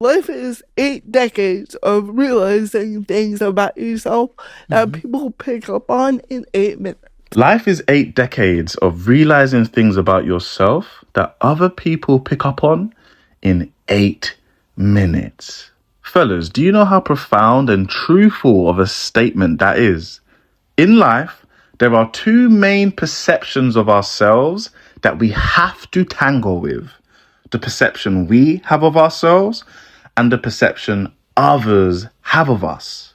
Life is 8 decades of realizing things about yourself that people pick up on in 8 minutes. Life is 8 decades of realizing things about yourself that other people pick up on in 8 minutes. Fellas, do you know how profound and truthful of a statement that is? In life, there are two main perceptions of ourselves that we have to tangle with: the perception we have of ourselves and the perception others have of us.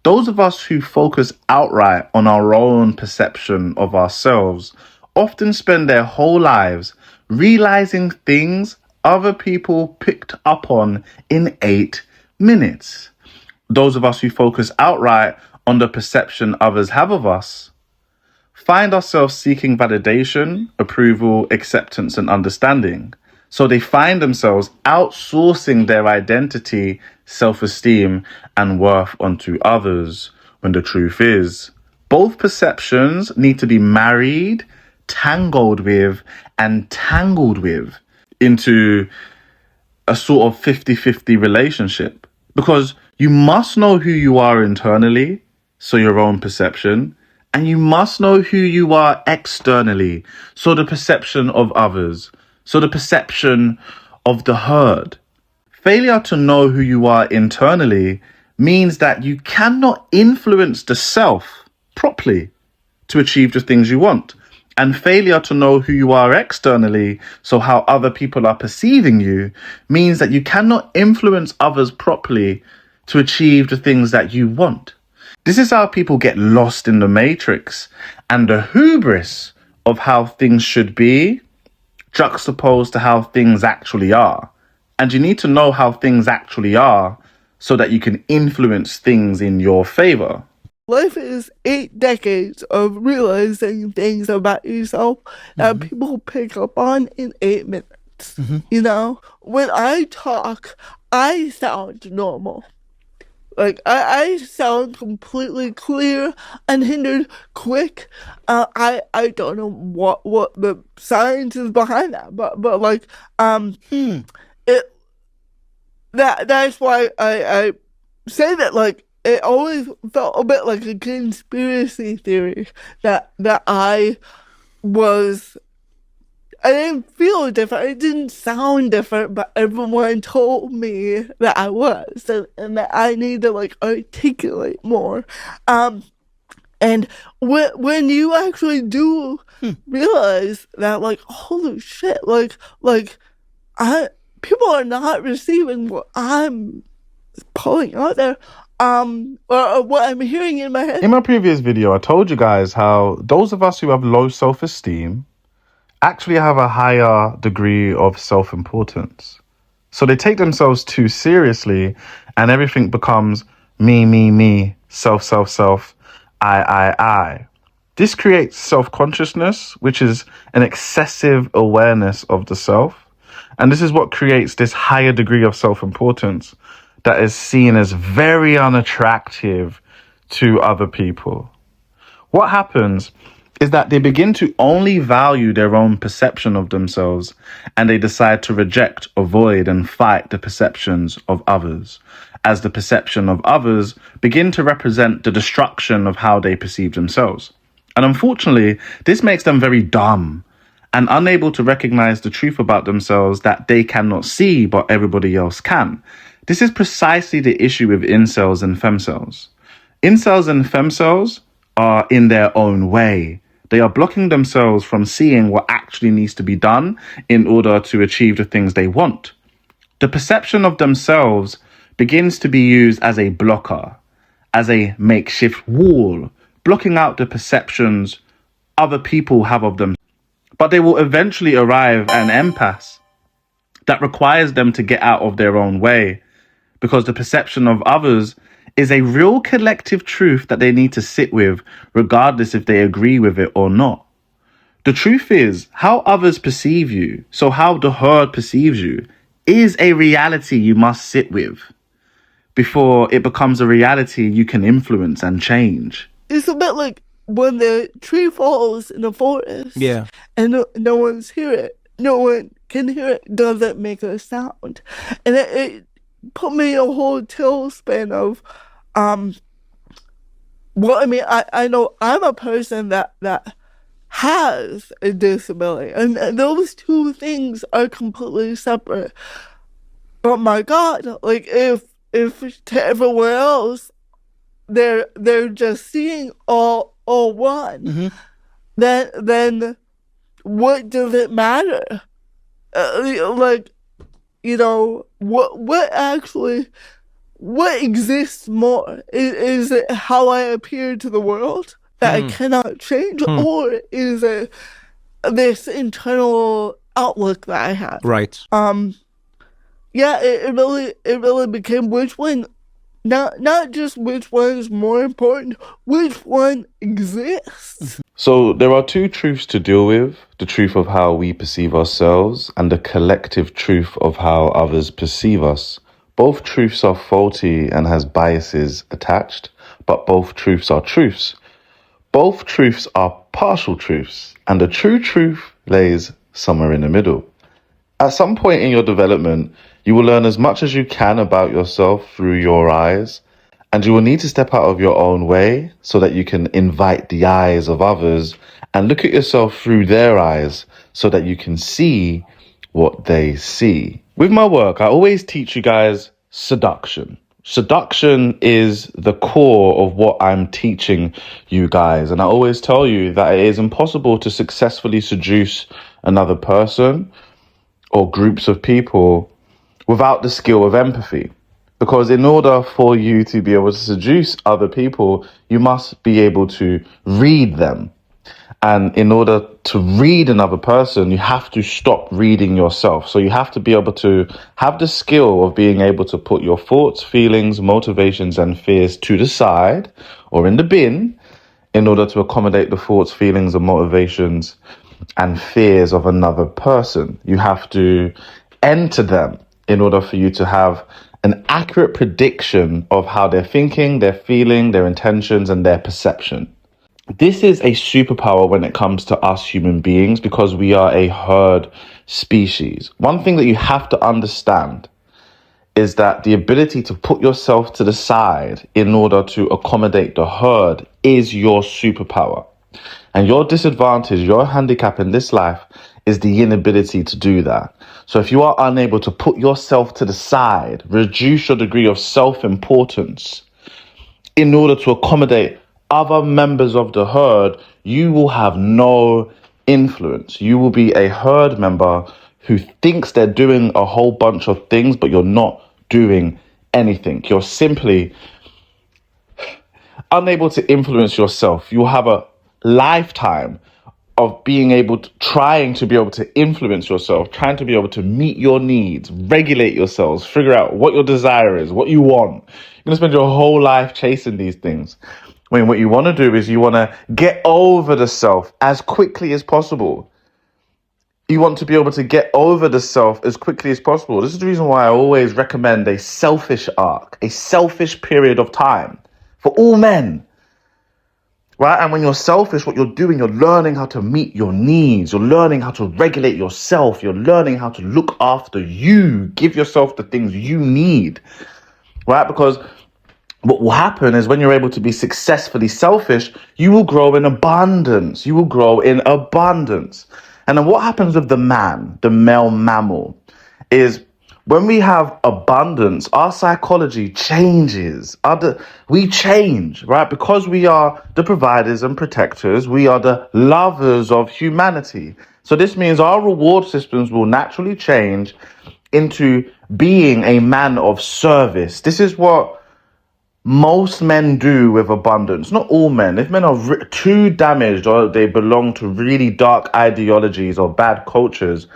Those of us who focus outright on our own perception of ourselves often spend their whole lives realizing things other people picked up on in 8 minutes. Those of us who focus outright on the perception others have of us find ourselves seeking validation, approval, acceptance, and understanding. So they find themselves outsourcing their identity, self-esteem, and worth onto others, when the truth is, both perceptions need to be married, tangled with, and tangled with into a sort of 50-50 relationship. Because you must know who you are internally, so your own perception, and you must know who you are externally, so the perception of others, so the perception of the herd. Failure to know who you are internally means that you cannot influence the self properly to achieve the things you want. And failure to know who you are externally, so how other people are perceiving you, means that you cannot influence others properly to achieve the things that you want. This is how people get lost in the matrix and the hubris of how things should be juxtaposed to how things actually are. And you need to know how things actually are so that you can influence things in your favor. Life is 8 decades of realizing things about yourself that people pick up on in 8 minutes. You know, when I talk, I sound normal. Like, I sound completely clear, unhindered, quick. I don't know what the science is behind that, but like, it that's why I say that, like, it always felt a bit like a conspiracy theory that I didn't feel different. It didn't sound different, but everyone told me that I was, and that I need to, like, articulate more. And when you actually do realize that, like, holy shit, like people are not receiving what I'm pulling out there, or what I'm hearing in my head. In my previous video, I told you guys how those of us who have low self-esteem actually have a higher degree of self-importance. So they take themselves too seriously and everything becomes me, self, I. This creates self-consciousness, which is an excessive awareness of the self. And this is what creates this higher degree of self-importance that is seen as very unattractive to other people. What happens is that they begin to only value their own perception of themselves, and they decide to reject, avoid, and fight the perceptions of others, as the perception of others begin to represent the destruction of how they perceive themselves. And unfortunately, this makes them very dumb and unable to recognize the truth about themselves that they cannot see but everybody else can. This is precisely the issue with incels and femcels. Incels and femcels are in their own way. They are blocking themselves from seeing what actually needs to be done in order to achieve the things they want. The perception of themselves begins to be used as a blocker, as a makeshift wall, blocking out the perceptions other people have of them. But they will eventually arrive at an impasse that requires them to get out of their own way, because the perception of others is a real collective truth that they need to sit with, regardless if they agree with it or not. The truth is, how others perceive you, so how the herd perceives you, is a reality you must sit with before it becomes a reality you can influence and change. It's a bit like when the tree falls in the forest, and no one's hear it. No one can hear it. Doesn't make a sound, and put me in a whole tailspin of well, I mean, I know I'm a person that has a disability, and those two things are completely separate. But my God, like if to everyone else they're just seeing all one, then what does it matter? Like, what exists more? Is it how I appear to the world that I cannot change, or is it this internal outlook that I have? Right. Yeah, it really became which one, not just which one is more important, which one exists. So there are two truths to deal with: the truth of how we perceive ourselves and the collective truth of how others perceive us. Both truths are faulty and has biases attached, but both truths are truths. Both truths are partial truths, and the true truth lays somewhere in the middle. At some point in your development, you will learn as much as you can about yourself through your eyes, and you will need to step out of your own way so that you can invite the eyes of others and look at yourself through their eyes so that you can see what they see. With my work, I always teach you guys seduction. Seduction is the core of what I'm teaching you guys. And I always tell you that it is impossible to successfully seduce another person or groups of people without the skill of empathy. Because in order for you to be able to seduce other people, you must be able to read them. And in order to read another person, you have to stop reading yourself. So you have to be able to have the skill of being able to put your thoughts, feelings, motivations, and fears to the side or in the bin in order to accommodate the thoughts, feelings, and motivations and fears of another person. You have to enter them in order for you to have an accurate prediction of how they're thinking, they're feeling, their intentions, and their perception. This is a superpower when it comes to us human beings because we are a herd species. One thing that you have to understand is that the ability to put yourself to the side in order to accommodate the herd is your superpower. And your disadvantage, your handicap in this life is the inability to do that. So if you are unable to put yourself to the side, reduce your degree of self-importance in order to accommodate other members of the herd, you will have no influence. You will be a herd member who thinks they're doing a whole bunch of things, but you're not doing anything. You're simply unable to influence yourself. You'll have a lifetime of being able to, trying to be able to influence yourself, trying to be able to meet your needs, regulate yourselves, figure out what your desire is, what you want. You're going to spend your whole life chasing these things. When what you want to do is you want to get over the self as quickly as possible. You want to be able to get over the self as quickly as possible. This is the reason why I always recommend a selfish arc, a selfish period of time for all men. Right? And when you're selfish, what you're doing, you're learning how to meet your needs. You're learning how to regulate yourself. You're learning how to look after you. Give yourself the things you need. Right? Because what will happen is when you're able to be successfully selfish, you will grow in abundance. You will grow in abundance. And then what happens with the man, the male mammal, is when we have abundance, our psychology changes. We change, right? Because we are the providers and protectors. We are the lovers of humanity. So this means our reward systems will naturally change into being a man of service. This is what most men do with abundance. Not all men. If men are too damaged or they belong to really dark ideologies or bad cultures,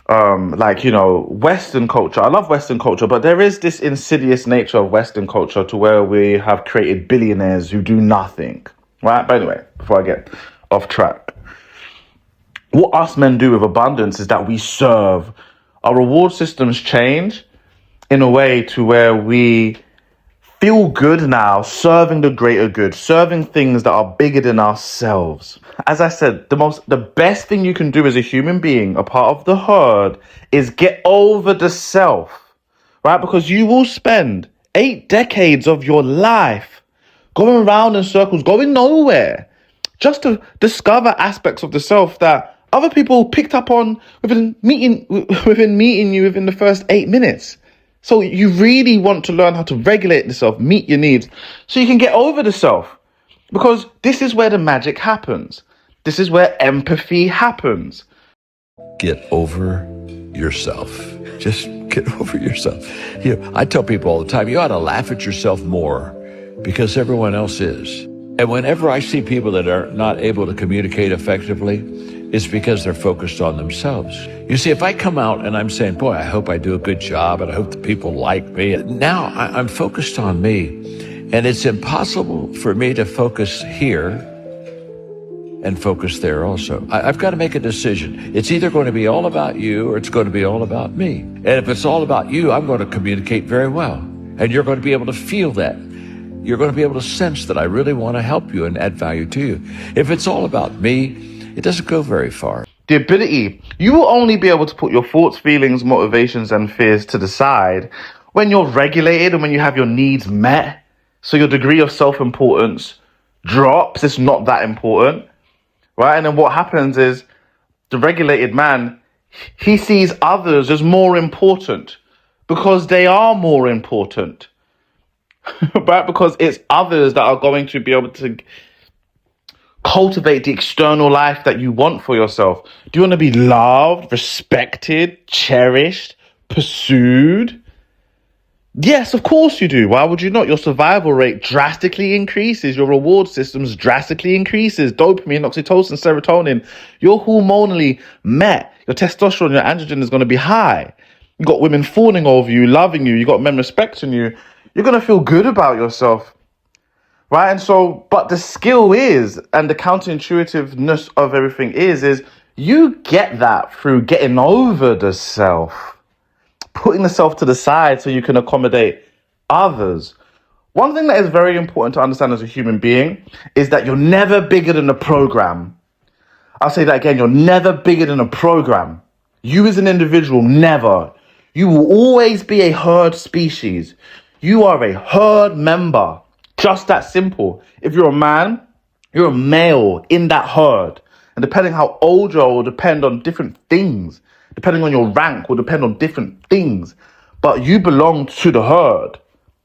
like, Western culture. I love Western culture, but there is this insidious nature of Western culture to where we have created billionaires who do nothing, right? But anyway, before I get off track, what us men do with abundance is that we serve. Our reward systems change in a way to where we feel good now, serving the greater good, serving things that are bigger than ourselves. As I said, the best thing you can do as a human being, a part of the herd, is get over the self. right? Because you will spend 8 decades of your life going around in circles, going nowhere, just to discover aspects of the self that other people picked up on within meeting you within the first 8 minutes. So you really want to learn how to regulate the self, meet your needs, so you can get over the self. Because this is where the magic happens. This is where empathy happens. Get over yourself. Just get over yourself. I tell people all the time, you ought to laugh at yourself more because everyone else is. And whenever I see people that are not able to communicate effectively, it's because they're focused on themselves. You see, if I come out and I'm saying, boy, I hope I do a good job and I hope the people like me. Now I'm focused on me. And it's impossible for me to focus here and focus there also. I've got to make a decision. It's either going to be all about you or it's going to be all about me. And if it's all about you, I'm going to communicate very well. And you're going to be able to feel that. You're going to be able to sense that I really want to help you and add value to you. If it's all about me, it doesn't go very far. The ability, you will only be able to put your thoughts, feelings, motivations, and fears to the side when you're regulated and when you have your needs met. So your degree of self-importance drops. It's not that important, right? And then what happens is the regulated man, he sees others as more important because they are more important, right? Because it's others that are going to be able to cultivate the external life that you want for yourself. Do you want to be loved, respected, cherished, pursued? Yes, of course you do. Why would you not? Your survival rate drastically increases. Your reward systems drastically increases. Dopamine, oxytocin, serotonin. You're hormonally met. Your testosterone, your androgen is going to be high. You got women fawning over you, loving you. You got men respecting you. You're going to feel good about yourself. Right? And so, but the skill is, and the counterintuitiveness of everything is you get that through getting over the self. Putting the self to the side so you can accommodate others. One thing that is very important to understand as a human being is that you're never bigger than a program. I'll say that again. You're never bigger than a program. You as an individual, never. You will always be a herd species. You are a herd member. Just that simple. If you're a man, you're a male in that herd. And depending how old you are will depend on different things. Depending on your rank will depend on different things. But you belong to the herd,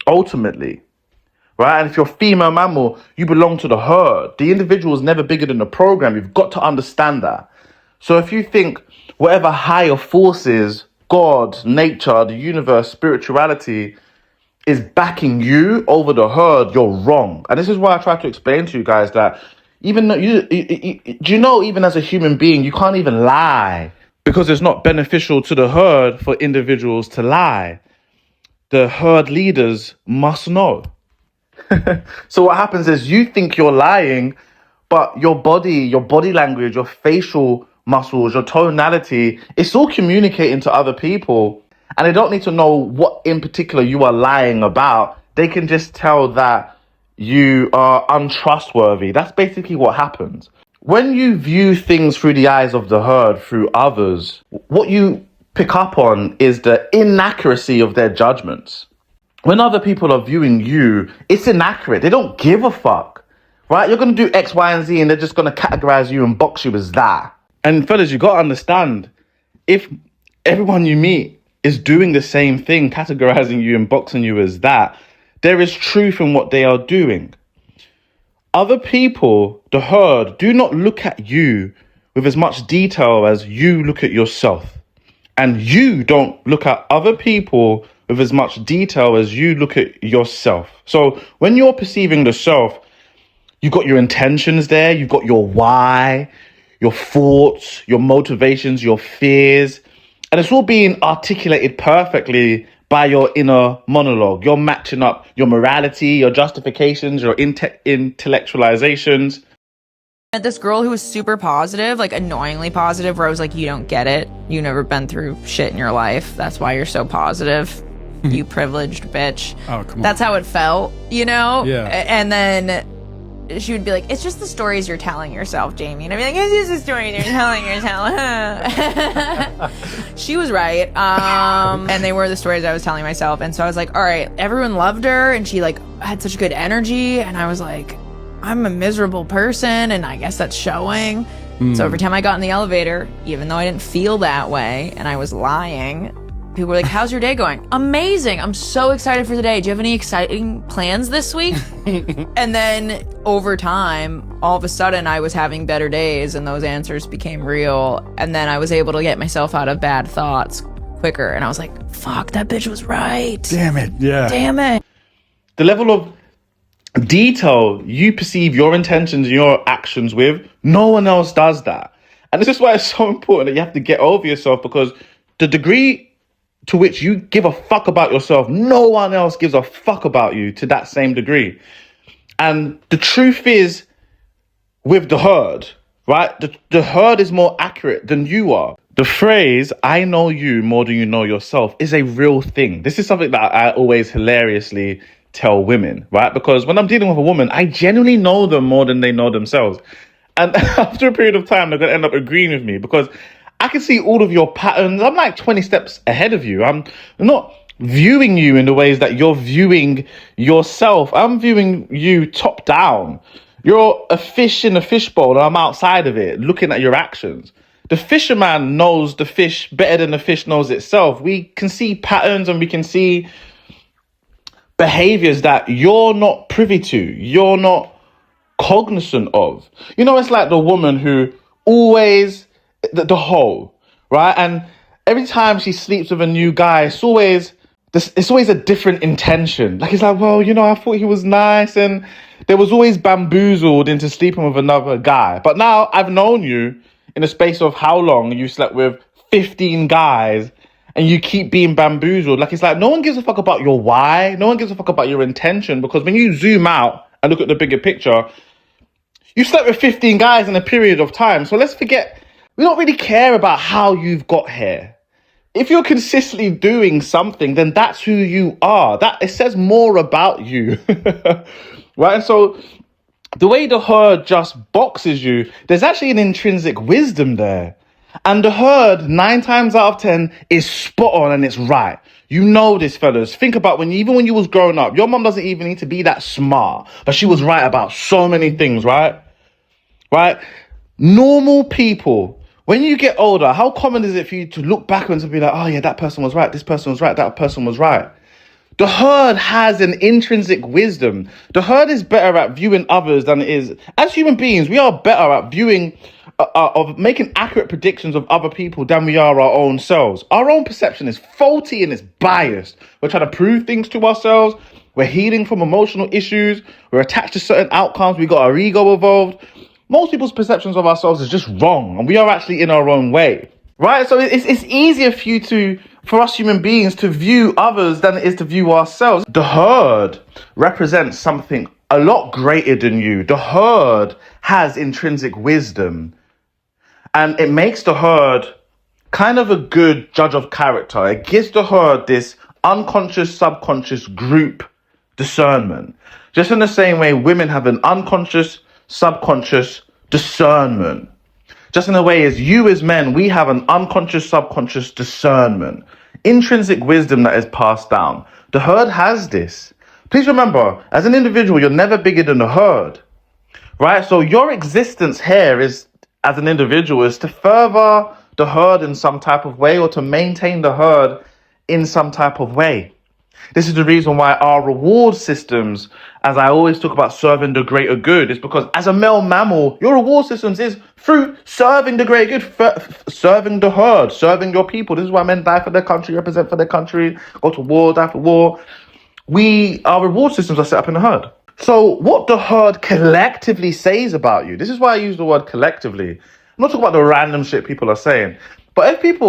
ultimately. Right? And if you're a female mammal, you belong to the herd. The individual is never bigger than the program. You've got to understand that. So if you think whatever higher forces, God, nature, the universe, spirituality, is backing you over the herd, you're wrong. And this is why I try to explain to you guys that even do you know, even as a human being, you can't even lie. Because it's not beneficial to the herd for individuals to lie. The herd leaders must know. So what happens is you think you're lying, but your body language, your facial muscles, your tonality, it's all communicating to other people. And they don't need to know what in particular you are lying about. They can just tell that you are untrustworthy. That's basically what happens. When you view things through the eyes of the herd, through others, what you pick up on is the inaccuracy of their judgments. When other people are viewing you, it's inaccurate. They don't give a fuck, right? You're going to do X, Y, and Z, and they're just going to categorize you and box you as that. And fellas, you got to understand, if everyone you meet is doing the same thing, categorizing you and boxing you as that, there is truth in what they are doing. Other people, the herd, do not look at you with as much detail as you look at yourself. And you don't look at other people with as much detail as you look at yourself. So when you're perceiving the self, you've got your intentions there, you've got your why, your thoughts, your motivations, your fears, and it's all being articulated perfectly by your inner monologue. You're matching up your morality, your justifications, your intellectualizations. This girl who was super positive, like annoyingly positive, where I was like, you don't get it. You've never been through shit in your life. That's why you're so positive. You privileged bitch. Oh, come on. That's how it felt, you know? Yeah. And then she would be like, it's just the stories you're telling yourself, Jamie. And I'd be like, it's just the stories you're telling yourself. She was right. And they were the stories I was telling myself. And so I was like, all right, everyone loved her and she like had such good energy. And I was like, I'm a miserable person. And I guess that's showing. So every time I got in the elevator, even though I didn't feel that way and I was lying, people were like, how's your day going? Amazing. I'm so excited for the day. Do you have any exciting plans this week? And then over time, all of a sudden I was having better days and those answers became real. And then I was able to get myself out of bad thoughts quicker. And I was like, fuck, that bitch was right. Damn it. Yeah. Damn it. The level of detail you perceive your intentions and your actions with, no one else does that. And this is why it's so important that you have to get over yourself, because the degree to which you give a fuck about yourself, no one else gives a fuck about you to that same degree. And the truth is, with the herd, right? The herd is more accurate than you are. The phrase, I know you more than you know yourself, is a real thing. This is something that I always hilariously tell women, right? Because when I'm dealing with a woman, I genuinely know them more than they know themselves. And after a period of time, they're going to end up agreeing with me because I can see all of your patterns. I'm like 20 steps ahead of you. I'm not viewing you in the ways that you're viewing yourself. I'm viewing you top down. You're a fish in a fishbowl and I'm outside of it looking at your actions. The fisherman knows the fish better than the fish knows itself. We can see patterns and we can see behaviors that you're not privy to, you're not cognizant of. You know, it's like the woman who always, the hoe, right? And every time she sleeps with a new guy, it's always a different intention. Like, it's like, well, you know, I thought he was nice, and there was always bamboozled into sleeping with another guy. But now I've known you in a space of how long? You slept with 15 guys, and you keep being bamboozled. Like, it's like, no one gives a fuck about your why. No one gives a fuck about your intention, because when you zoom out and look at the bigger picture, you slept with 15 guys in a period of time. So let's forget, we don't really care about how you've got here. If you're consistently doing something, then that's who you are. That it says more about you. Right? And so the way the herd just boxes you, there's actually an intrinsic wisdom there. And the herd, 9 times out of 10, is spot on and it's right. You know this, fellas. Think about even when you was growing up, your mom doesn't even need to be that smart, but she was right about so many things, right? Right? Normal people, when you get older, how common is it for you to look back and to be like, oh yeah, that person was right, this person was right, that person was right? The herd has an intrinsic wisdom. The herd is better at viewing others than it is. As human beings, we are better at viewing, of making accurate predictions of other people than we are our own selves. Our own perception is faulty and it's biased. We're trying to prove things to ourselves. We're healing from emotional issues. We're attached to certain outcomes. We got our ego involved. Most people's perceptions of ourselves is just wrong, and we are actually in our own way, right? So it's easier for us human beings to view others than it is to view ourselves. The herd represents something a lot greater than you. The herd has intrinsic wisdom, and it makes the herd kind of a good judge of character. It gives the herd this unconscious, subconscious group discernment. Just in the same way women have an unconscious, subconscious discernment. Just in a way as you as men, we have an unconscious, subconscious discernment. Intrinsic wisdom that is passed down. The herd has this. Please remember, as an individual, you're never bigger than the herd, right? So your existence here is, as an individual, is to further the herd in some type of way or to maintain the herd in some type of way. This is the reason why our reward systems, as I always talk about serving the greater good, is because as a male mammal, your reward systems is through serving the greater good, serving the herd, serving your people. This is why men die for their country, represent for their country, go to war, die for war. Our reward systems are set up in the herd. So what the herd collectively says about you, this is why I use the word collectively. I'm not talking about the random shit people are saying, but if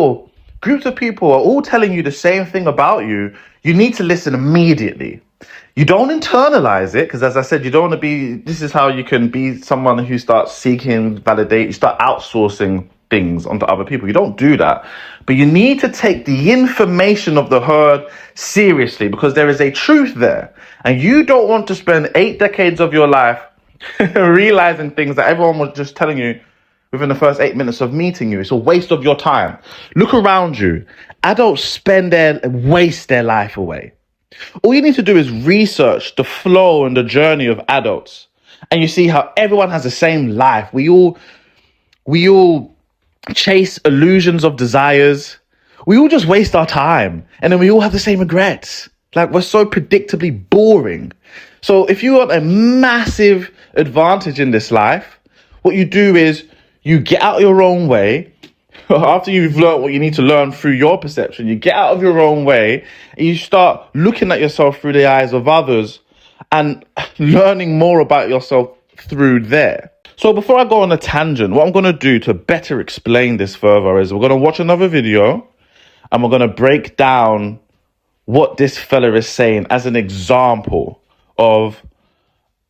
groups of people are all telling you the same thing about you, you need to listen immediately. You don't internalize it, because as I said, you don't want to be, this is how you can be someone who starts seeking validate, you start outsourcing things onto other people. You don't do that. But you need to take the information of the herd seriously, because there is a truth there. And you don't want to spend 8 decades of your life realizing things that everyone was just telling you within the first 8 minutes of meeting you. It's a waste of your time. Look around you. Adults waste their life away. All you need to do is research the flow and the journey of adults, and you see how everyone has the same life. We all chase illusions of desires. We all just waste our time, and then we all have the same regrets. Like, we're so predictably boring. So if you want a massive advantage in this life, what you do is you get out of your own way. After you've learned what you need to learn through your perception, you get out of your own way and you start looking at yourself through the eyes of others and learning more about yourself through there. So before I go on a tangent, what I'm going to do to better explain this further is we're going to watch another video and we're going to break down what this fella is saying as an example of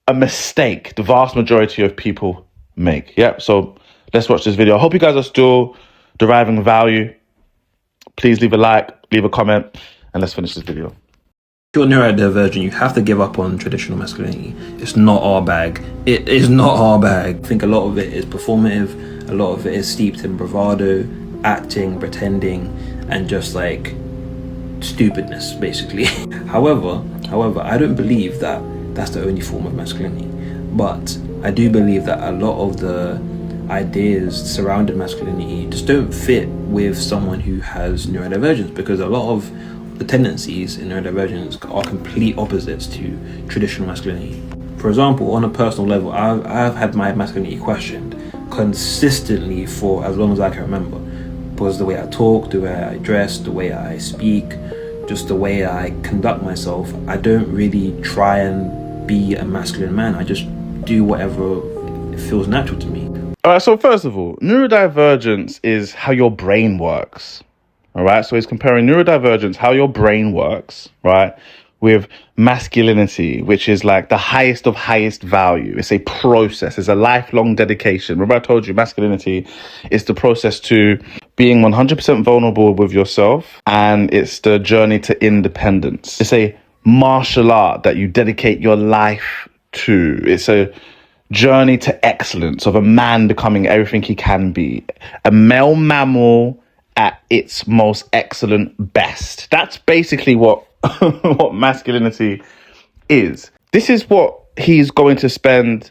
a mistake the vast majority of people make. Yep. So let's watch this video. I hope you guys are still deriving value. Please leave a like, leave a comment, and let's finish this video. If you're neurodivergent, you have to give up on traditional masculinity. It's not our bag. It is not our bag. I think a lot of it is performative. A lot of it is steeped in bravado, acting, pretending, and just like stupidness, basically. However, I don't believe that that's the only form of masculinity. But I do believe that a lot of the ideas surrounding masculinity just don't fit with someone who has neurodivergence, because a lot of the tendencies in neurodivergence are complete opposites to traditional masculinity. For example, on a personal level, I've had my masculinity questioned consistently for as long as I can remember, because the way I talk, the way I dress, the way I speak, just the way I conduct myself, I don't really try and be a masculine man. I just do whatever feels natural to me. All right, so first of all, neurodivergence is how your brain works. All right, so he's comparing neurodivergence, how your brain works, right, with masculinity, which is like the highest of highest value. It's a process, it's a lifelong dedication. Remember I told you masculinity is the process to being 100% vulnerable with yourself, and it's the journey to independence. It's a martial art that you dedicate your life to. It's a journey to excellence of a man becoming everything he can be, a male mammal at its most excellent best. That's basically what what masculinity is. This is what he's going to spend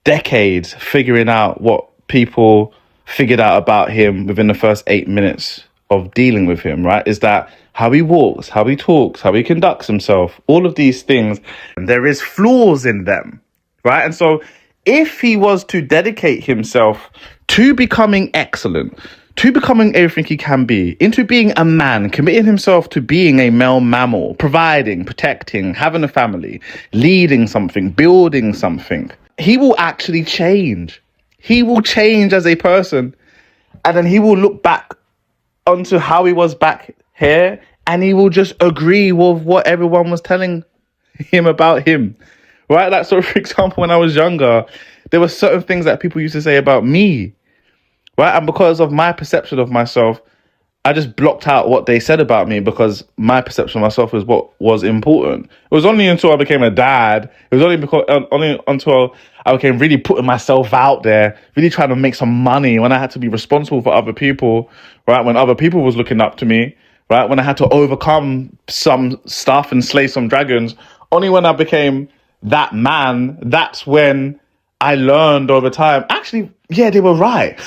decades figuring out, what people figured out about him within the first 8 minutes of dealing with him, right? Is that how he walks, how he talks, how he conducts himself, all of these things, and there is flaws in them, right? And so if he was to dedicate himself to becoming excellent, to becoming everything he can be, into being a man, committing himself to being a male mammal, providing, protecting, having a family, leading something, building something, he will actually change. He will change as a person, and then he will look back onto how he was back here, and he will just agree with what everyone was telling him about him. Right? Like, so for example, when I was younger, there were certain things that people used to say about me, right? And because of my perception of myself, I just blocked out what they said about me, because my perception of myself was what was important. It was only until I became a dad, it was only until I became really putting myself out there, really trying to make some money, when I had to be responsible for other people, right? When other people was looking up to me, right? When I had to overcome some stuff and slay some dragons, only when I became that man, that's when I learned over time, actually, yeah, they were right.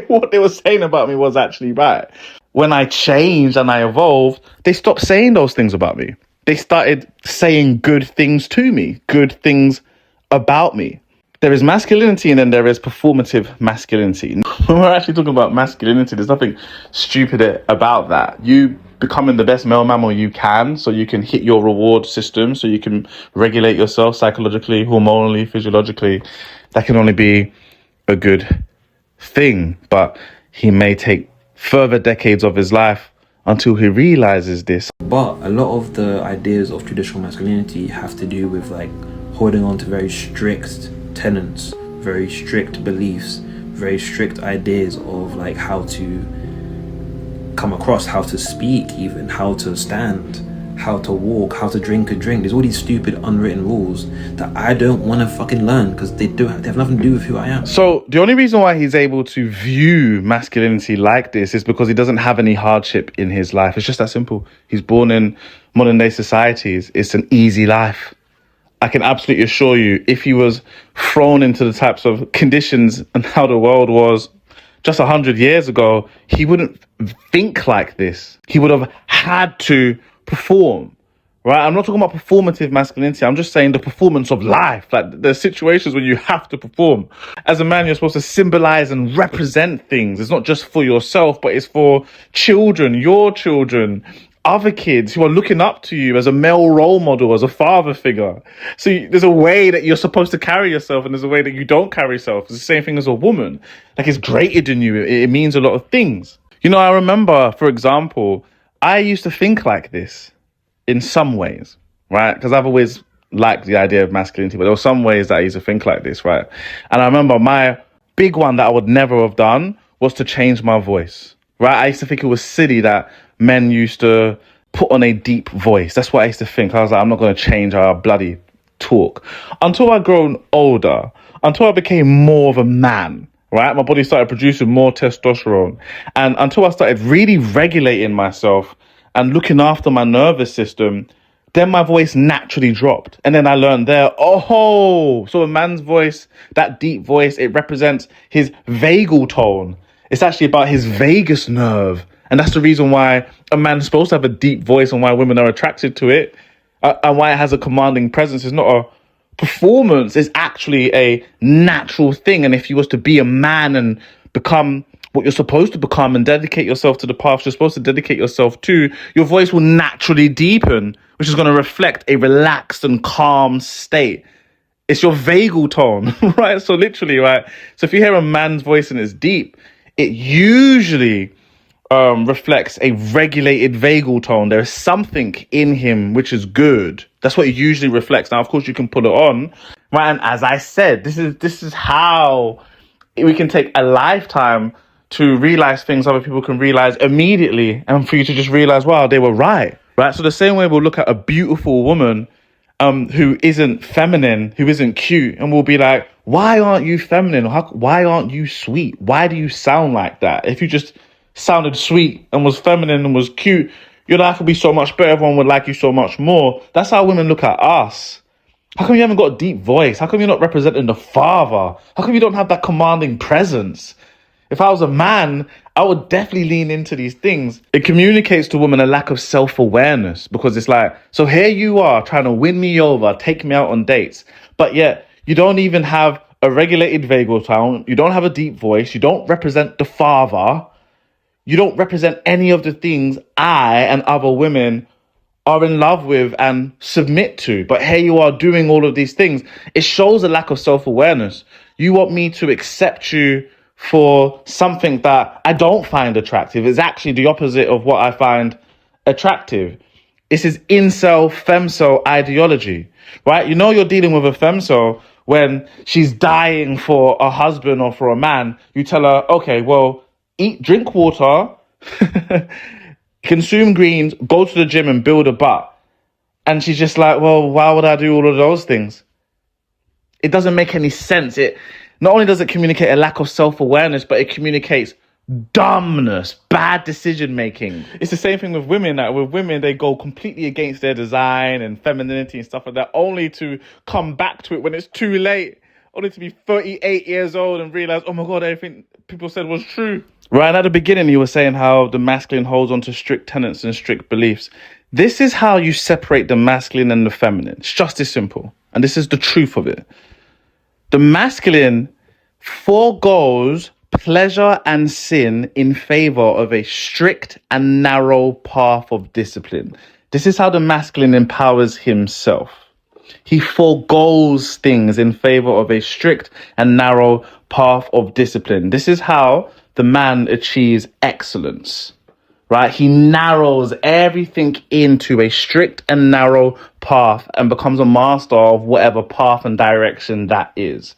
What they were saying about me was actually right. When I changed and I evolved, they stopped saying those things about me. They started saying good things to me, good things about me. There is masculinity and then there is performative masculinity. When we're actually talking about masculinity, there's nothing stupid about that. You becoming the best male mammal you can, so you can hit your reward system, so you can regulate yourself psychologically, hormonally, physiologically. That can only be a good thing. But he may take further decades of his life until he realizes this. But a lot of the ideas of traditional masculinity have to do with like holding on to very strict tenets, very strict beliefs, very strict ideas of like how to come across, how to speak, even how to stand, how to walk, how to drink a drink. There's all these stupid unwritten rules that I don't want to fucking learn because they have nothing to do with who I am. So the only reason why he's able to view masculinity like this is because he doesn't have any hardship in his life. It's just that simple. He's born in modern day societies. It's an easy life. I can absolutely assure you, if he was thrown into the types of conditions and how the world was just 100 years ago, he wouldn't think like this. He would have had to perform, right? I'm not talking about performative masculinity. I'm just saying the performance of life. Like, there's situations where you have to perform. As a man, you're supposed to symbolize and represent things. It's not just for yourself, but it's for children, your children, other kids who are looking up to you as a male role model, as a father figure. So there's a way that you're supposed to carry yourself, and there's a way that you don't carry yourself. It's the same thing as a woman. Like, it's graded in you. It means a lot of things. You know, I remember, for example, I used to think like this in some ways, right? Because I've always liked the idea of masculinity, but there were some ways that I used to think like this, right? And I remember my big one that I would never have done was to change my voice, right? I used to think it was silly that men used to put on a deep voice. That's what I used to think. I was like, I'm not going to change our bloody talk. Until I'd grown older, until I became more of a man, right? My body started producing more testosterone. And until I started really regulating myself and looking after my nervous system, then my voice naturally dropped. And then I learned there, so a man's voice, that deep voice, it represents his vagal tone. It's actually about his vagus nerve. And that's the reason why a man's supposed to have a deep voice and why women are attracted to it, and why it has a commanding presence. It's not a performance, it's actually a natural thing. And if you was to be a man and become what you're supposed to become and dedicate yourself to the path you're supposed to dedicate yourself to, your voice will naturally deepen, which is going to reflect a relaxed and calm state. It's your vagal tone, right? So literally, right? So if you hear a man's voice and it's deep, it usually reflects a regulated vagal tone. There is something in him which is good. That's what it usually reflects. Now, of course, you can put it on, right? And as I said, this is how we can take a lifetime to realize things other people can realize immediately, and for you to just realize, wow, they were right? So the same way we'll look at a beautiful woman who isn't feminine, who isn't cute, and we'll be like, why aren't you feminine? Why aren't you sweet? Why do you sound like that? If you just sounded sweet and was feminine and was cute, your life would be so much better. Everyone would like you so much more. That's how women look at us. How come you haven't got a deep voice? How come you're not representing the father? How come you don't have that commanding presence? If I was a man, I would definitely lean into these things. It communicates to women a lack of self-awareness, because it's like, so here you are trying to win me over, take me out on dates, but yet you don't even have a regulated vagal tone, you don't have a deep voice, you don't represent the father, you don't represent any of the things I and other women are in love with and submit to. But here you are doing all of these things. It shows a lack of self-awareness. You want me to accept you for something that I don't find attractive. It's actually the opposite of what I find attractive. It's his incel, femcel ideology, right? You know you're dealing with a femcel when she's dying for a husband or for a man. You tell her, okay, well, drink water, consume greens, go to the gym and build a butt. And she's just like, well, why would I do all of those things? It doesn't make any sense. It not only does it communicate a lack of self-awareness, but it communicates dumbness, bad decision making. It's the same thing with women. Like with women, they go completely against their design and femininity and stuff like that, only to come back to it when it's too late, only to be 38 years old and realize, oh my God, everything people said was true. Right at the beginning, you were saying how the masculine holds on to strict tenets and strict beliefs. This is how you separate the masculine and the feminine. It's just as simple. And this is the truth of it. The masculine forgoes pleasure and sin in favor of a strict and narrow path of discipline. This is how the masculine empowers himself. He forgoes things in favor of a strict and narrow path of discipline. This is how the man achieves excellence, right? He narrows everything into a strict and narrow path and becomes a master of whatever path and direction that is.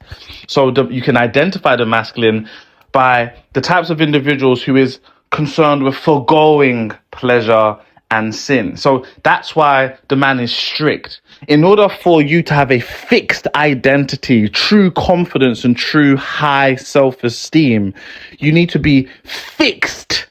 So you can identify the masculine by the types of individuals who is concerned with foregoing pleasure and sin. So that's why the man is strict. In order for you to have a fixed identity, true confidence, and true high self-esteem, you need to be fixed.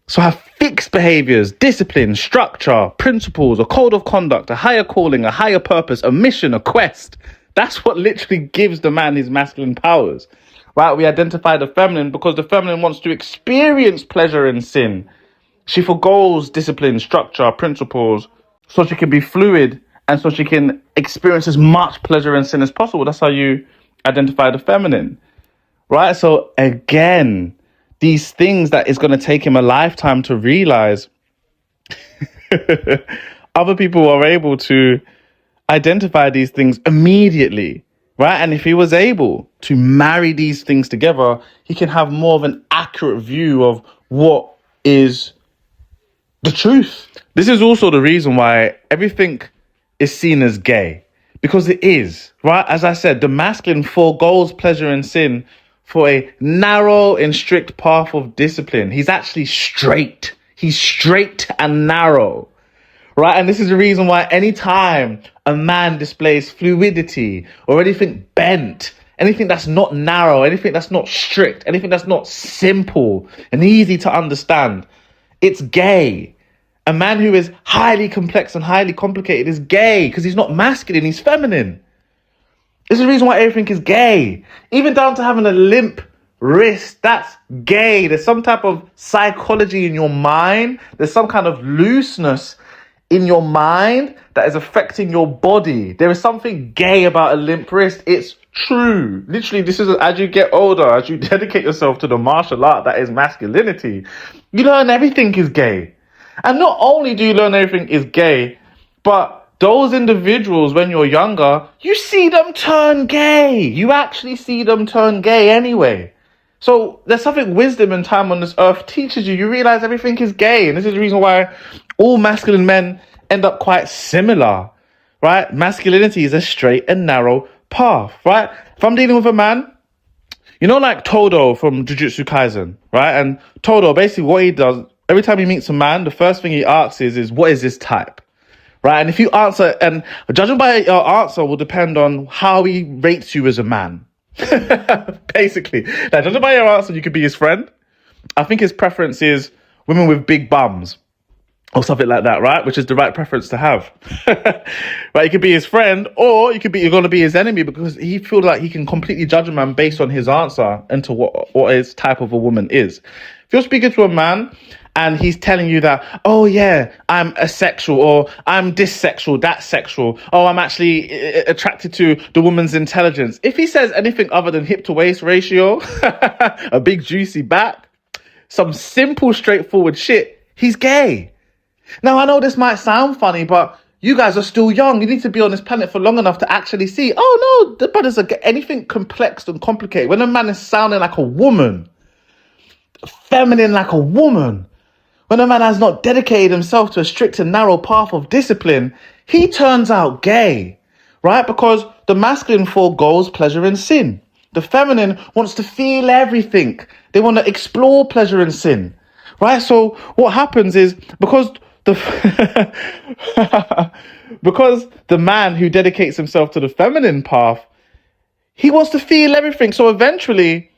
So have fixed behaviors, discipline, structure, principles, a code of conduct, a higher calling, a higher purpose, a mission, a quest. That's what literally gives the man his masculine powers. Right? We identify the feminine because the feminine wants to experience pleasure in sin. She forgoes discipline, structure, principles, so she can be fluid and so she can experience as much pleasure in sin as possible. That's how you identify the feminine, right? So again, these things that it's going to take him a lifetime to realize, other people are able to identify these things immediately, right? And if he was able to marry these things together, he can have more of an accurate view of what is the truth. This is also the reason why everything is seen as gay, because it is, right? As I said, the masculine forgoes pleasure and sin for a narrow and strict path of discipline. He's actually straight. He's straight and narrow, right? And this is the reason why anytime a man displays fluidity or anything bent, anything that's not narrow, anything that's not strict, anything that's not simple and easy to understand, it's gay. A man who is highly complex and highly complicated is gay because he's not masculine, he's feminine. This is the reason why everything is gay. Even down to having a limp wrist, that's gay. There's some type of psychology in your mind. There's some kind of looseness in your mind that is affecting your body. There is something gay about a limp wrist. It's true. Literally, this is as you get older, as you dedicate yourself to the martial art that is masculinity, you learn everything is gay. And not only do you learn everything is gay, but those individuals, when you're younger, you see them turn gay. You actually see them turn gay anyway. So there's something wisdom and time on this earth teaches you. You realize everything is gay. And this is the reason why all masculine men end up quite similar, right? Masculinity is a straight and narrow path, right? If I'm dealing with a man, you know, like Todo from Jujutsu Kaisen, right? And Todo, basically what he does, every time he meets a man, the first thing he asks is what is this type? Right? And if you answer, and judging by your answer will depend on how he rates you as a man. Basically. Now, judging by your answer, you could be his friend. I think his preference is women with big bums or something like that, right? Which is the right preference to have. Right? You could be his friend, or you're going to be his enemy because he feels like he can completely judge a man based on his answer into what his type of a woman is. If you're speaking to a man and he's telling you that, oh yeah, I'm asexual, or I'm this sexual, that sexual, oh, I'm actually attracted to the woman's intelligence. If he says anything other than hip to waist ratio, a big juicy back, some simple, straightforward shit, he's gay. Now, I know this might sound funny, but you guys are still young. You need to be on this planet for long enough to actually see, oh no, the brothers are anything complex and complicated. When a man is sounding like a woman, feminine like a woman, when a man has not dedicated himself to a strict and narrow path of discipline, he turns out gay, right? Because the masculine forgoes pleasure in sin. The feminine wants to feel everything. They want to explore pleasure in sin, right? So what happens is because the man who dedicates himself to the feminine path, he wants to feel everything. So eventually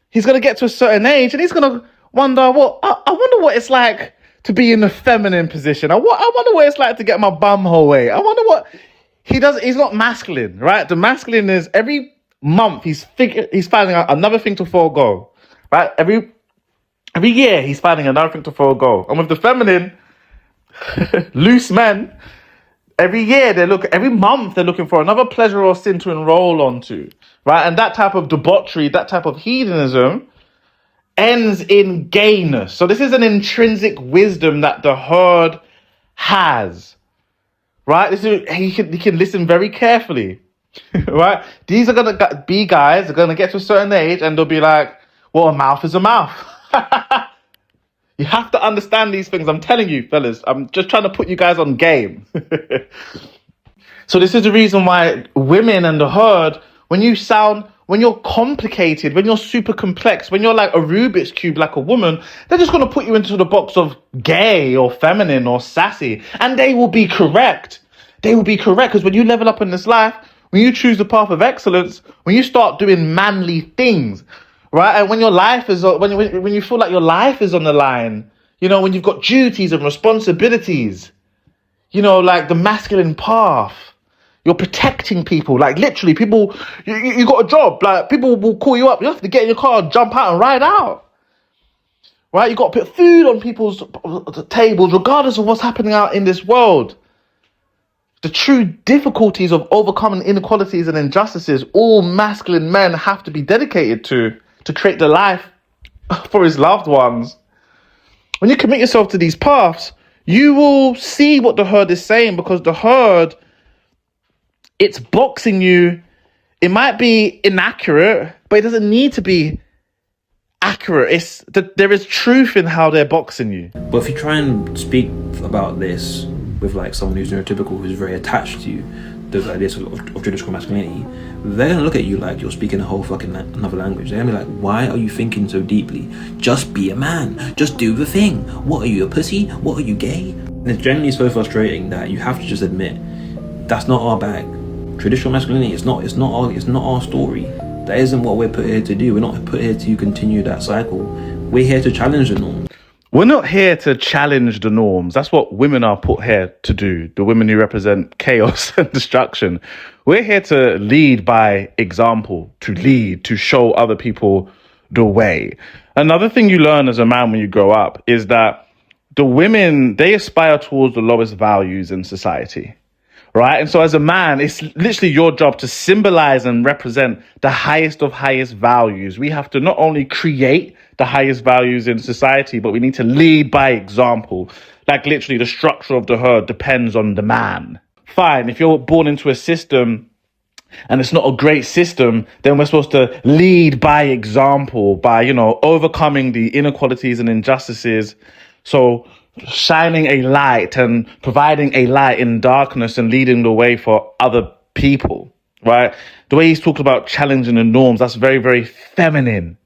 he's going to get to a certain age and he's going to wonder, well, I wonder what it's like to be in the feminine position. I wonder what it's like to get my bum hole away. I wonder what he does. He's not masculine, right? The masculine is every month he's finding out another thing to forego, right? Every year he's finding another thing to forego. And with the feminine, loose men, every month they're looking for another pleasure or sin to enroll onto, right? And that type of debauchery, that type of hedonism ends in gayness. So this is an intrinsic wisdom that the herd has, right? He can listen very carefully, right? These are going to be guys, they're going to get to a certain age and they'll be like, well, a mouth is a mouth. You have to understand these things. I'm telling you, fellas, I'm just trying to put you guys on game. So this is the reason why women and the herd, when you sound when you're complicated, when you're super complex, when you're like a Rubik's Cube like a woman, they're just going to put you into the box of gay or feminine or sassy. And they will be correct. They will be correct, because when you level up in this life, when you choose the path of excellence, when you start doing manly things, right? And when your life is, when you feel like your life is on the line, you know, when you've got duties and responsibilities, you know, like the masculine path, you're protecting people. Like literally, people, you got a job. Like people will call you up. You have to get in your car, jump out, and ride out. Right? You got to put food on people's tables, regardless of what's happening out in this world. The true difficulties of overcoming inequalities and injustices, all masculine men have to be dedicated to create the life for his loved ones. When you commit yourself to these paths, you will see what the herd is saying, because the herd, it's boxing you. It might be inaccurate, but it doesn't need to be accurate. It's that there is truth in how they're boxing you. But if you try and speak about this with like someone who's neurotypical, who's very attached to those ideas of traditional masculinity, they're gonna look at you like you're speaking a whole fucking another language. They're gonna be like, why are you thinking so deeply? Just be a man. Just do the thing. What are you, a pussy? What are you, gay? And it's generally so frustrating that you have to just admit that's not our bag. Traditional masculinity, it's not our story. That isn't what we're put here to do. We're not put here to continue that cycle. We're here to challenge the norm. We're not here to challenge the norms. That's what women are put here to do. The women who represent chaos and destruction. We're here to lead by example, to lead, to show other people the way. Another thing you learn as a man when you grow up is that the women, they aspire towards the lowest values in society. Right? And so as a man, it's literally your job to symbolize and represent the highest of highest values. We have to not only create the highest values in society, but we need to lead by example. Like literally the structure of the herd depends on the man. Fine, if you're born into a system and it's not a great system, then we're supposed to lead by example, by, you know, overcoming the inequalities and injustices. So shining a light and providing a light in darkness and leading the way for other people, right? The way he's talked about challenging the norms, that's very, very feminine.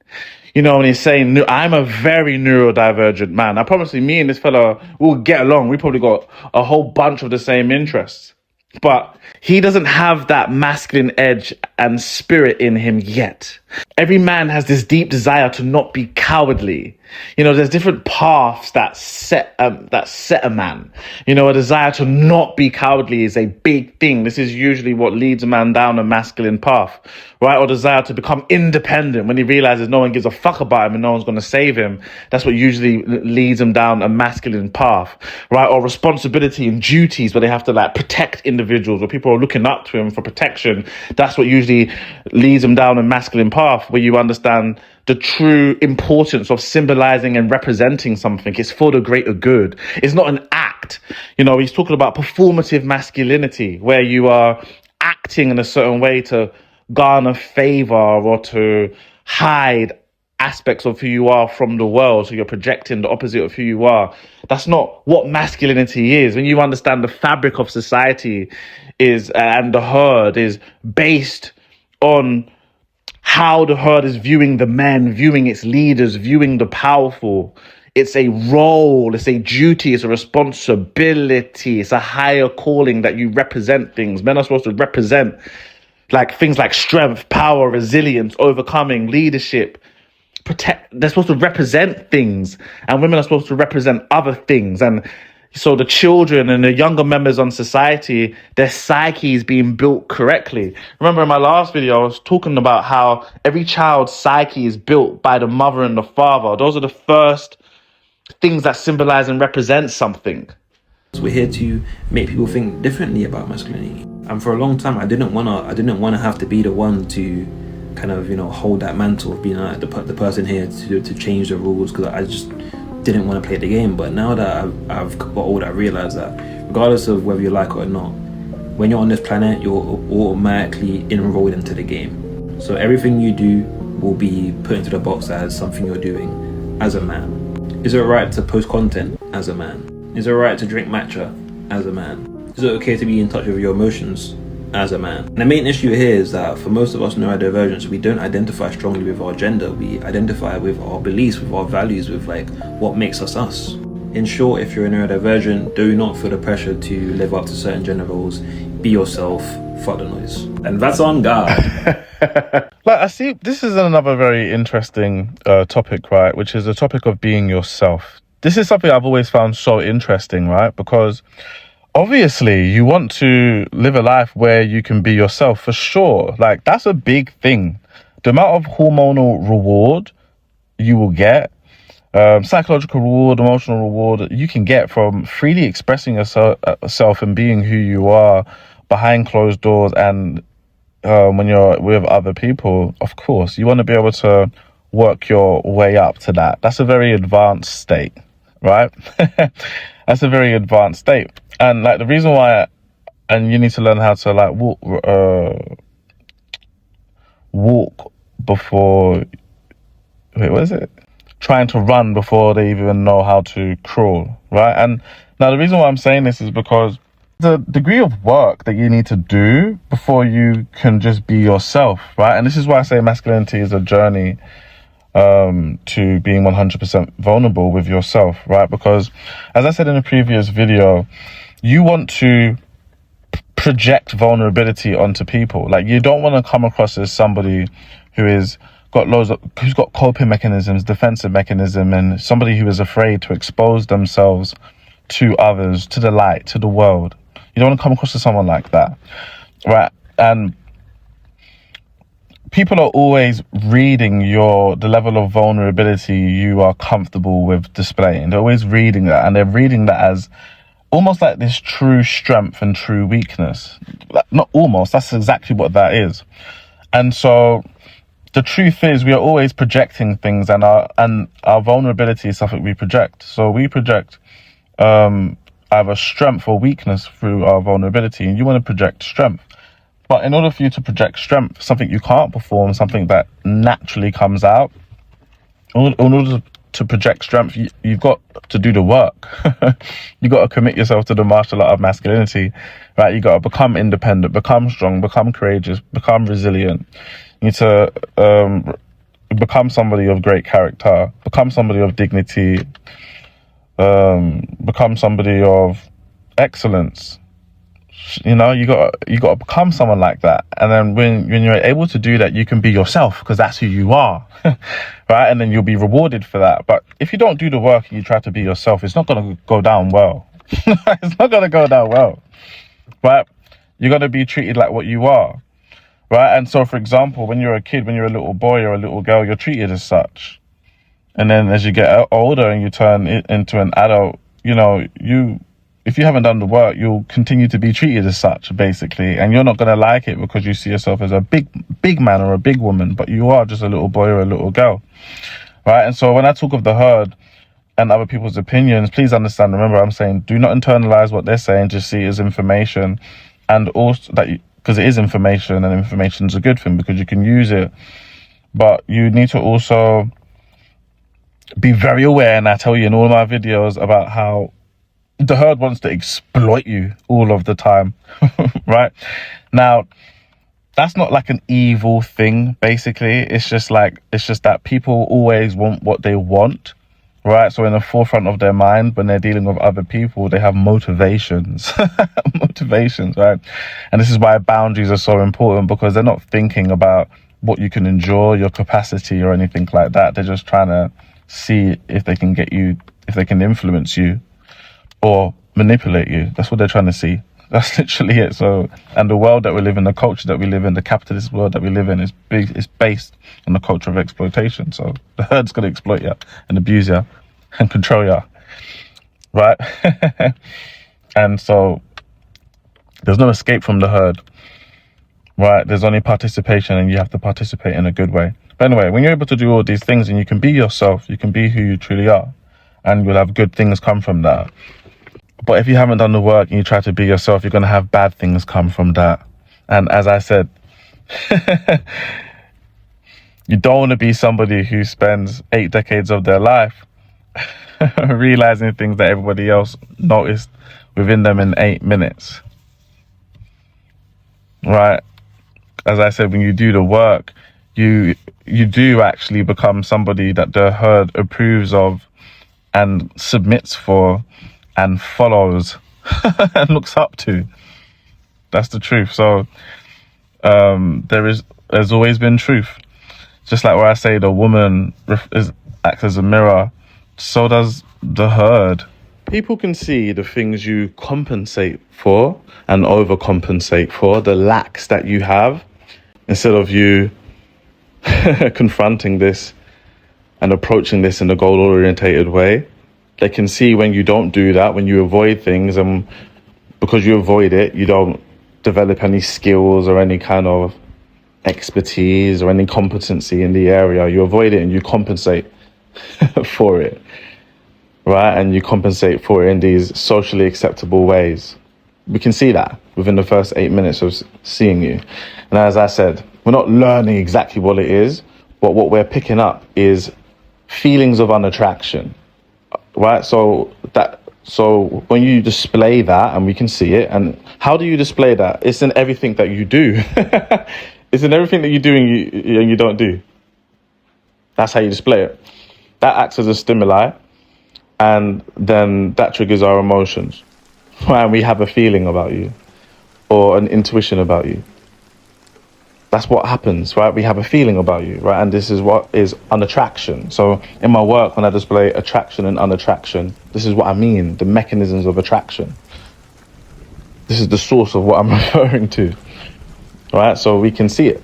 You know, when he's saying, I'm a very neurodivergent man. I promise you, me and this fella will get along. We probably got a whole bunch of the same interests. But he doesn't have that masculine edge and spirit in him yet. Every man has this deep desire to not be cowardly. You know, there's different paths that set a man. You know, a desire to not be cowardly is a big thing. This is usually what leads a man down a masculine path, right? Or desire to become independent when he realizes no one gives a fuck about him and no one's going to save him. That's what usually leads him down a masculine path, right? Or responsibility and duties where they have to like protect individuals, or people are looking up to him for protection. That's what usually leads him down a masculine path, where you understand the true importance of symbolizing and representing something. It's for the greater good. It's not an act. You know, he's talking about performative masculinity, where you are acting in a certain way to garner favor or to hide aspects of who you are from the world. So you're projecting the opposite of who you are. That's not what masculinity is. When you understand the fabric of society is, and the herd is based on how the herd is viewing the men, viewing its leaders, viewing the powerful. It's a role, it's a duty, it's a responsibility, it's a higher calling that you represent things. Men are supposed to represent like things like strength, power, resilience, overcoming, leadership, protect. They're supposed to represent things, and women are supposed to represent other things. And so the children and the younger members on society, their psyche is being built correctly. Remember in my last video, I was talking about how every child's psyche is built by the mother and the father. Those are the first things that symbolize and represent something. So we're here to make people think differently about masculinity. And for a long time, I didn't wanna have to be the one to kind of, you know, hold that mantle of being like the person here to change the rules, because I just didn't want to play the game. But now that I've got older, I realized that regardless of whether you like it or not, when you're on this planet, you're automatically enrolled into the game. So everything you do will be put into the box as something you're doing as a man. Is it right to post content as a man? Is it right to drink matcha as a man? Is it okay to be in touch with your emotions as a man. And the main issue here is that for most of us neurodivergents, we don't identify strongly with our gender. We identify with our beliefs, with our values, with like what makes us us. In short, if you're a neurodivergent, do not feel the pressure to live up to certain gender roles. Be yourself, fuck the noise. And that's on God. Like, I see, this is another very interesting topic, right? Which is the topic of being yourself. This is something I've always found so interesting, right? Because obviously you want to live a life where you can be yourself for sure. Like, that's a big thing. The amount of hormonal reward you will get, psychological reward, emotional reward you can get from freely expressing yourself and being who you are behind closed doors and when you're with other people, of course, you want to be able to work your way up to that. That's a very advanced state, right? That's a very advanced state. And like the reason why, and you need to learn how to like walk before, wait, what is it? Trying to run before they even know how to crawl, right? And now the reason why I'm saying this is because the degree of work that you need to do before you can just be yourself, right? And this is why I say masculinity is a journey to being 100% vulnerable with yourself, right? Because as I said in a previous video, you want to project vulnerability onto people. Like, you don't want to come across as somebody who's got coping mechanisms, defensive mechanism, and somebody who is afraid to expose themselves to others, to the light, to the world. You don't want to come across as someone like that, right? And people are always reading the level of vulnerability you are comfortable with displaying. They're always reading that, and they're reading that as almost like this true strength and true weakness. Not almost, that's exactly what that is. And so the truth is, we are always projecting things, and our vulnerability is something we project. So we project either strength or weakness through our vulnerability, and you want to project strength. But in order for you to project strength, something you can't perform, something that naturally comes out, in order to project strength, you've got to do the work. You got to commit yourself to the martial art of masculinity, right? You got to become independent, become strong, become courageous, become resilient. You need to become somebody of great character, become somebody of dignity, become somebody of excellence. You know, you got to become someone like that. And then when you're able to do that, you can be yourself, because that's who you are, right? And then you'll be rewarded for that. But if you don't do the work and you try to be yourself, it's not going to go down well. It's not going to go down well, right? You're going to be treated like what you are, right? And so, for example, when you're a kid, when you're a little boy or a little girl, you're treated as such. And then as you get older and you turn into an adult, you know, if you haven't done the work, you'll continue to be treated as such, basically. And you're not going to like it because you see yourself as a big man or a big woman, but you are just a little boy or a little girl, right? And so when I talk of the herd and other people's opinions, please understand, remember, I'm saying do not internalize what they're saying, just see it as information. And also that, because it is information, and information is a good thing because you can use it. But you need to also be very aware, and I tell you in all my videos about how the herd wants to exploit you all of the time, right? Now, that's not like an evil thing, basically. It's just that people always want what they want, right? So in the forefront of their mind, when they're dealing with other people, they have motivations, right? And this is why boundaries are so important, because they're not thinking about what you can endure, your capacity or anything like that. They're just trying to see if they can influence you or manipulate you. That's what they're trying to see. That's literally it. So, and the world that we live in, the culture that we live in, the capitalist world that we live in is based on the culture of exploitation. So the herd's going to exploit you and abuse you and control you, right? And so there's no escape from the herd, right? There's only participation, and you have to participate in a good way. But anyway, when you're able to do all these things and you can be yourself, you can be who you truly are, and you'll have good things come from that. But if you haven't done the work and you try to be yourself, you're going to have bad things come from that. And as I said, you don't want to be somebody who spends 8 decades of their life realizing things that everybody else noticed within them in 8 minutes. right? As I said, when you do the work, you do actually become somebody that the herd approves of and submits for and follows and looks up to. That's the truth. So there's always been truth. Just like where I say the woman acts as a mirror, so does the herd. People can see the things you compensate for and overcompensate for, the lacks that you have, instead of you confronting this and approaching this in a goal-orientated way. They can see when you don't do that, when you avoid things, and because you avoid it, you don't develop any skills or any kind of expertise or any competency in the area. You avoid it and you compensate for it, right? And you compensate for it in these socially acceptable ways. We can see that within the first 8 minutes of seeing you. And as I said, we're not learning exactly what it is, but what we're picking up is feelings of unattraction, right? So when you display that, and we can see it, and how do you display that? It's in everything that you do. It's in everything that you do and you don't do. That's how you display it. That acts as a stimuli, and then that triggers our emotions. And we have a feeling about you or an intuition about you. That's what happens, right? We have a feeling about you, right? And this is what is unattraction. So in my work, when I display attraction and unattraction, this is what I mean, the mechanisms of attraction. This is the source of what I'm referring to, right? So we can see it.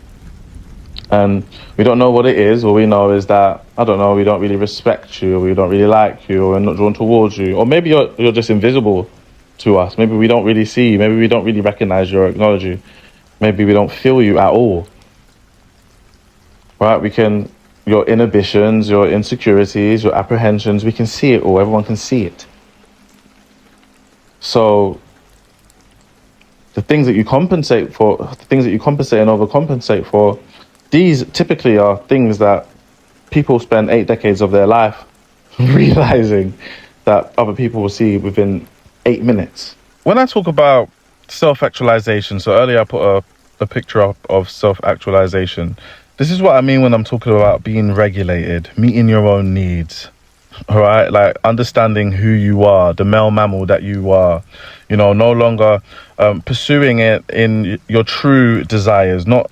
And we don't know what it is. All we know is that, I don't know, we don't really respect you, or we don't really like you, or we're not drawn towards you. Or maybe you're just invisible to us. Maybe we don't really see you. Maybe we don't really recognize you or acknowledge you. Maybe we don't feel you at all, right? Your inhibitions, your insecurities, your apprehensions, we can see it all. Everyone can see it. So the things that you compensate for, the things that you compensate and overcompensate for, these typically are things that people spend 8 decades of their life realizing that other people will see within 8 minutes. When I talk about self-actualization, so earlier I put a picture up of self-actualization. This is what I mean when I'm talking about being regulated, meeting your own needs, all right? Like understanding who you are, the male mammal that you are, you know, no longer pursuing it in your true desires, not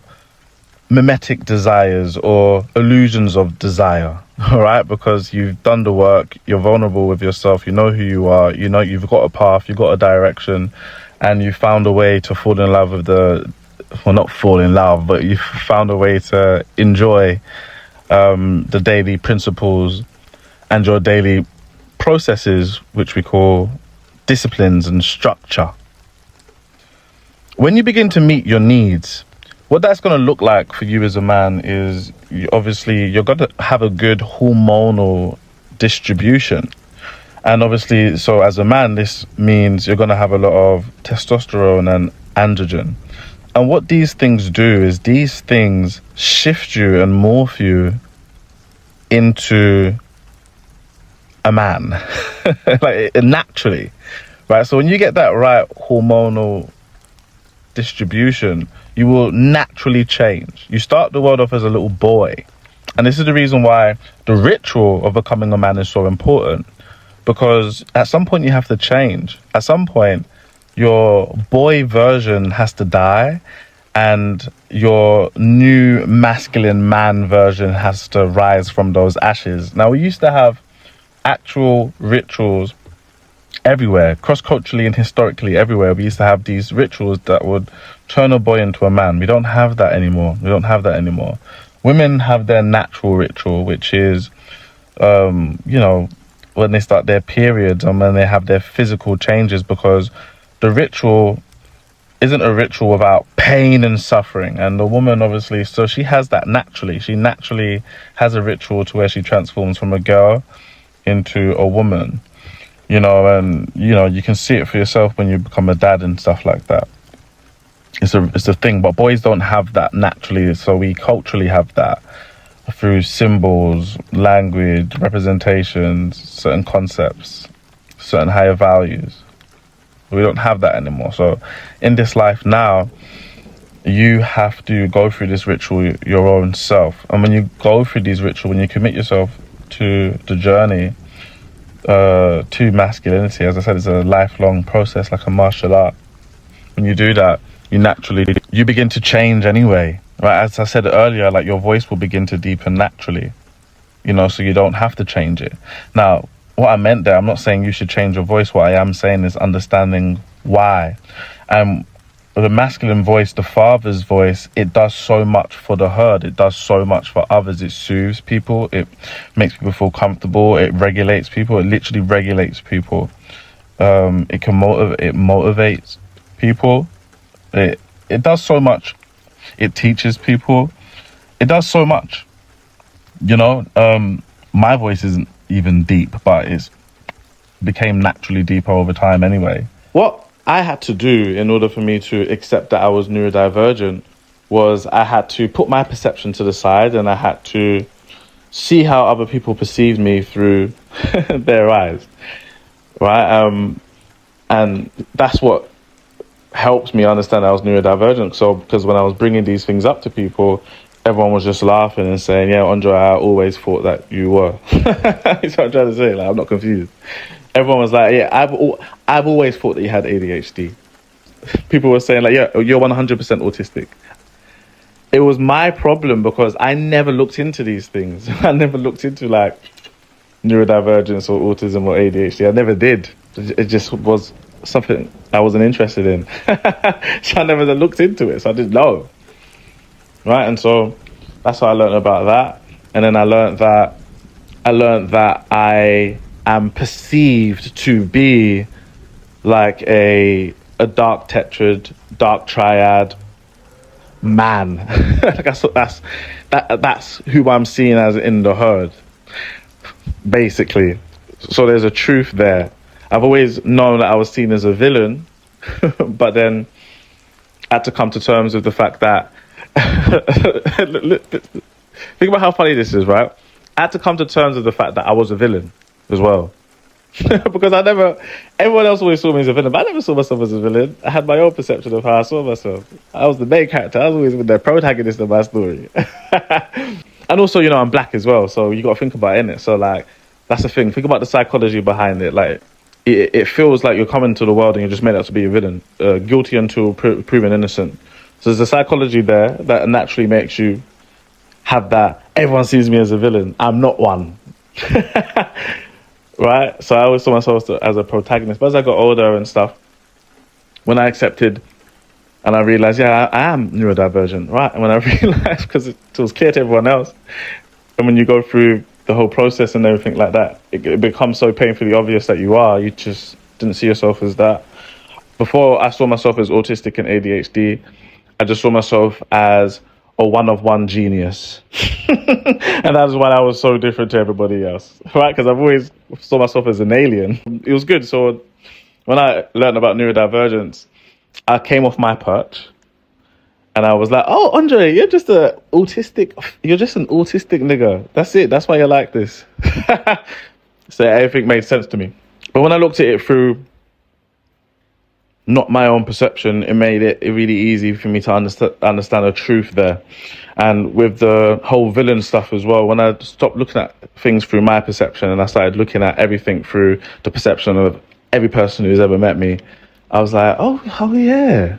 mimetic desires or illusions of desire, all right? Because you've done the work, you're vulnerable with yourself, you know who you are, you know you've got a path, you've got a direction, and you found a way to fall in love with not fall in love, but you found a way to enjoy the daily principles and your daily processes, which we call disciplines and structure. When you begin to meet your needs, what that's going to look like for you as a man is obviously you're going to have a good hormonal distribution. And obviously, so as a man, this means you're going to have a lot of testosterone and androgen. And what these things do is these things shift you and morph you into a man, like naturally, right? So when you get that right hormonal distribution, you will naturally change. You start the world off as a little boy. And this is the reason why the ritual of becoming a man is so important. Because at some point you have to change. At some point, your boy version has to die and your new masculine man version has to rise from those ashes. Now, we used to have actual rituals everywhere, cross-culturally and historically everywhere. We used to have these rituals that would turn a boy into a man. We don't have that anymore. Women have their natural ritual, which is, when they start their periods and when they have their physical changes, because the ritual isn't a ritual without pain and suffering. And the woman, obviously, so she has that naturally. She naturally has a ritual to where she transforms from a girl into a woman, and, you can see it for yourself when you become a dad and stuff like that. It's a thing, but boys don't have that naturally. So we culturally have that through symbols, language, representations, certain concepts, certain higher values. We don't have that anymore. So in this life now, you have to go through this ritual your own self. And when you go through these rituals, when you commit yourself to the journey to masculinity, as I said, it's a lifelong process, like a martial art. When you do that, you begin to change anyway, right? As I said earlier, like your voice will begin to deepen naturally, so you don't have to change it. Now, what I meant there, I'm not saying you should change your voice. What I am saying is understanding why. The masculine voice, the father's voice, it does so much for the herd. It does so much for others. It soothes people. It makes people feel comfortable. It regulates people. It literally regulates people. It motivates people. It does so much. It teaches people. It does so much. My voice isn't even deep, but it's became naturally deeper over time anyway. What I had to do in order for me to accept that I was neurodivergent was I had to put my perception to the side, and I had to see how other people perceived me through their eyes, right? And that's what helped me understand I was neurodivergent. So, because when I was bringing these things up to people, everyone was just laughing and saying, "Yeah, Andre, I always thought that you were." That's what I'm trying to say. Like, I'm not confused. Everyone was like, "Yeah, I've always thought that you had ADHD." People were saying like, "Yeah, you're 100% autistic." It was my problem because I never looked into these things. I never looked into like neurodivergence or autism or ADHD. I never did. It just was something I wasn't interested in. So I never looked into it. So I didn't know. Right, and so that's how I learned about that. And then I learned that I am perceived to be like a dark tetrad, dark triad man. That's who I'm seen as in the herd, basically. So there's a truth there. I've always known that I was seen as a villain, but then I had to come to terms with the fact that think about how funny this is, right? I had to come to terms with the fact that I was a villain as well. Because everyone else always saw me as a villain, but I never saw myself as a villain. I had my own perception of how I saw myself. I was the main character. I was always the protagonist of my story. And also, I'm black as well, so you got to think about it, innit? So, like, that's the thing. Think about the psychology behind it. Like, it feels like you're coming to the world and you're just made out to be a villain. Guilty until proven innocent. So there's a psychology there that naturally makes you have that. Everyone sees me as a villain. I'm not one. Right? So I always saw myself as a protagonist. But as I got older and stuff, when I accepted and I realized, yeah, I am neurodivergent, right? And when I realized, because it was clear to everyone else, and when you go through the whole process and everything like that, it becomes so painfully obvious that you just didn't see yourself as that. Before I saw myself as autistic and ADHD, I just saw myself as a one-of-one genius. And that's why I was so different to everybody else, right? Because I've always saw myself as an alien. It was good. So when I learned about neurodivergence, I came off my perch and I was like, "Oh, Andre, you're just an autistic nigga. That's it. That's why you're like this." So everything made sense to me. But when I looked at it through not my own perception, it made it really easy for me to understand the truth there. And with the whole villain stuff as well, when I stopped looking at things through my perception and I started looking at everything through the perception of every person who's ever met me, I was like, oh yeah.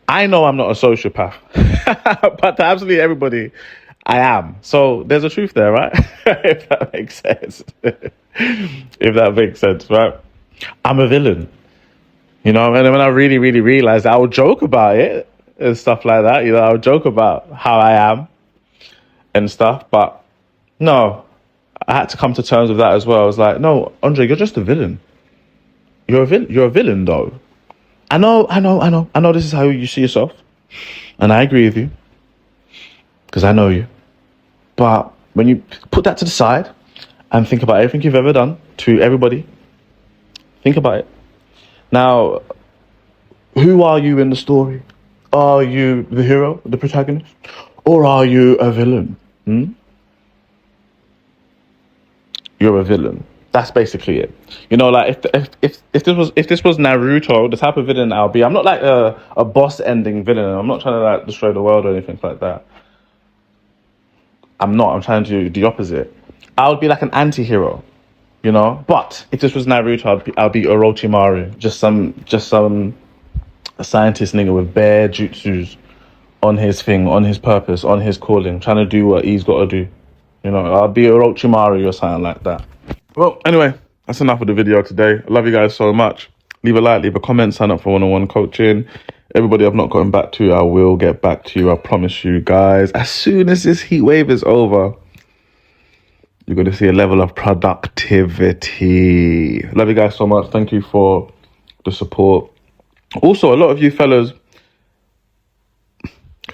I know I'm not a sociopath, but to absolutely everybody, I am. So there's a truth there, right? If that makes sense. If that makes sense, right? I'm a villain. And when I really, really realized, I would joke about it and stuff like that. I would joke about how I am and stuff. But no, I had to come to terms with that as well. I was like, no, Andre, you're just a villain. You're a villain, though. I know this is how you see yourself. And I agree with you. Because I know you. But when you put that to the side and think about everything you've ever done to everybody, think about it. Now, who are you in the story? Are you the hero, the protagonist? Or are you a villain? You're a villain. That's basically it. You know, like if this was Naruto, the type of villain I'll be. I'm not like a boss ending villain. I'm not trying to like destroy the world or anything like that. I'm not. I'm trying to do the opposite. I would be like an anti-hero, you know. But if this was Naruto, I'd be Orochimaru, just some a scientist nigga with bare jutsus on his thing, on his purpose, on his calling, trying to do what he's got to do. You know, I'll be Orochimaru or something like that. Well, anyway, that's enough of the video today. I love you guys so much. Leave a like, leave a comment, sign up for one-on-one coaching. Everybody I've not gotten back to, I will get back to you. I promise you guys. As soon as this heat wave is over, you're going to see a level of productivity. Love you guys so much. Thank you for the support. Also, a lot of you fellas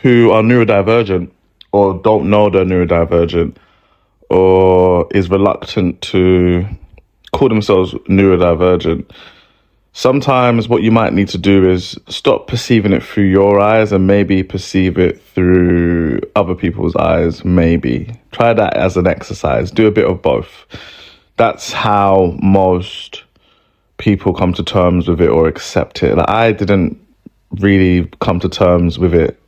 who are neurodivergent or don't know they're neurodivergent or is reluctant to call themselves neurodivergent, sometimes what you might need to do is stop perceiving it through your eyes and maybe perceive it through other people's eyes. Maybe try that as an exercise. Do a bit of both. That's how most people come to terms with it or accept it. Like, I didn't really come to terms with it.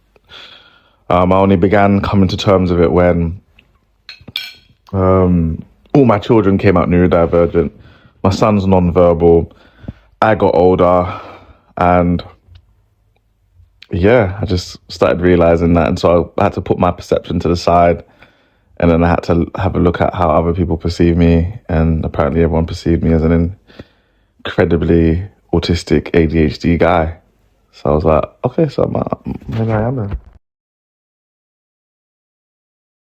I only began coming to terms with it when all my children came out neurodivergent. My son's non-verbal. I got older, and yeah, I just started realizing that, and so I had to put my perception to the side, and then I had to have a look at how other people perceive me, and apparently everyone perceived me as an incredibly autistic ADHD guy. So I was like, okay, so maybe I am then.